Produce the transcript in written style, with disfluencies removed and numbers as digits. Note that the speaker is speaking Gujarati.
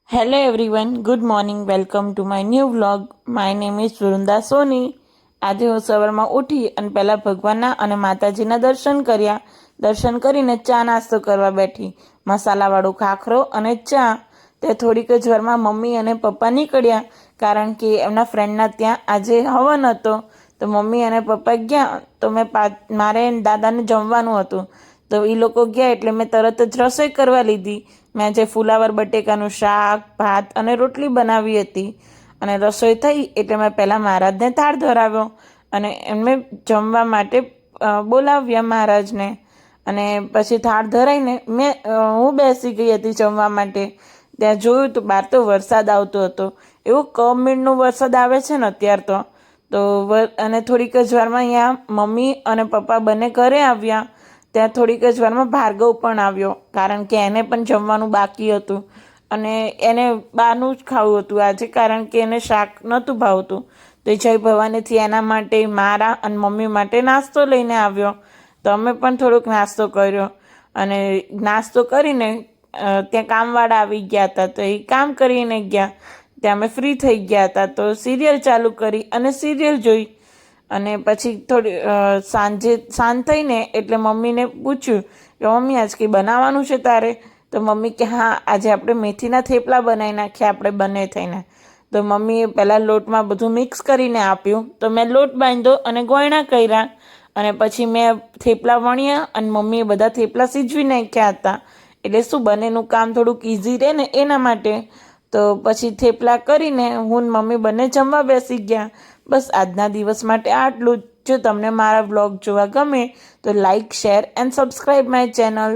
Hello everyone, good morning. Welcome to my new vlog. My name is Vrinda સોની. આજે હું સવારમાં ઉઠી અને પહેલાં ભગવાનના અને માતાજીના દર્શન કર્યા. દર્શન કરીને ચા નાસ્તો કરવા બેઠી. મસાલાવાળો ખાખરો અને ચા. તે થોડીક જ વારમાં મમ્મી અને પપ્પા નીકળ્યા કારણ કે એમના ફ્રેન્ડના ત્યાં આજે હવન હતો. તો મમ્મી અને પપ્પા ગયા તો મારે દાદાને જમવાનું હતું. તો એ લોકો ગયા એટલે મેં તરત જ રસોઈ કરવા લીધી. મેં આજે ફુલાવર બટેકાનું શાક, ભાત અને રોટલી બનાવી હતી. અને રસોઈ થઈ એટલે મેં પહેલાં મહારાજને થાળ ધરાવ્યો અને એમને જમવા માટે બોલાવ્યા મહારાજને. અને પછી થાળ ધરાઈને હું બેસી ગઈ હતી જમવા માટે. ત્યાં જોયું તો બહાર તો વરસાદ આવતો હતો. એવો કમળનો વરસાદ આવે છે ને અત્યારે તો અને થોડીક જ વારમાં અહીંયા મમ્મી અને પપ્પા બંને ઘરે આવ્યા. ત્યાં થોડીક જ વારમાં ભાર્ગવ પણ આવ્યો કારણ કે એને પણ જમવાનું બાકી હતું અને એને બહારનું જ ખાવું હતું આજે કારણ કે એને શાક નહોતું ભાવતું. તો જય ભવાનીથી એના માટે મારા અને મમ્મી માટે નાસ્તો લઈને આવ્યો. તો અમે પણ થોડોક નાસ્તો કર્યો અને નાસ્તો કરીને ત્યાં કામવાળા આવી ગયા હતા તો એ કામ કરીને ગયા. ત્યાં અમે ફ્રી થઈ ગયા હતા તો સિરિયલ ચાલુ કરી અને સિરિયલ જોઈ. અને પછી સાંજ થઈને એટલે મમ્મીને પૂછ્યું કે મમ્મી આજ કંઈ બનાવવાનું છે તારે? તો મમ્મી કે હા, આજે આપણે મેથીના થેપલા બનાવી નાખ્યા આપણે બંને થઈને. તો મમ્મીએ પહેલાં લોટમાં બધું મિક્સ કરીને આપ્યું. તો મેં લોટ બાંધ્યો અને ગોયણા કર્યા અને પછી મેં થેપલા વણ્યા અને મમ્મીએ બધા થેપલા સીજવી નાખ્યા હતા. એટલે શું બંનેનું કામ થોડુંક ઇઝી રહે ને એના માટે. તો પછી થેપલા કરીને હું ને મમ્મી બંને જમવા બેસી ગયા. બસ આજના દિવસ માટે આટલું જ. જો તમને મારા વ્લોગ જોવા ગમે તો like, share and subscribe my channel.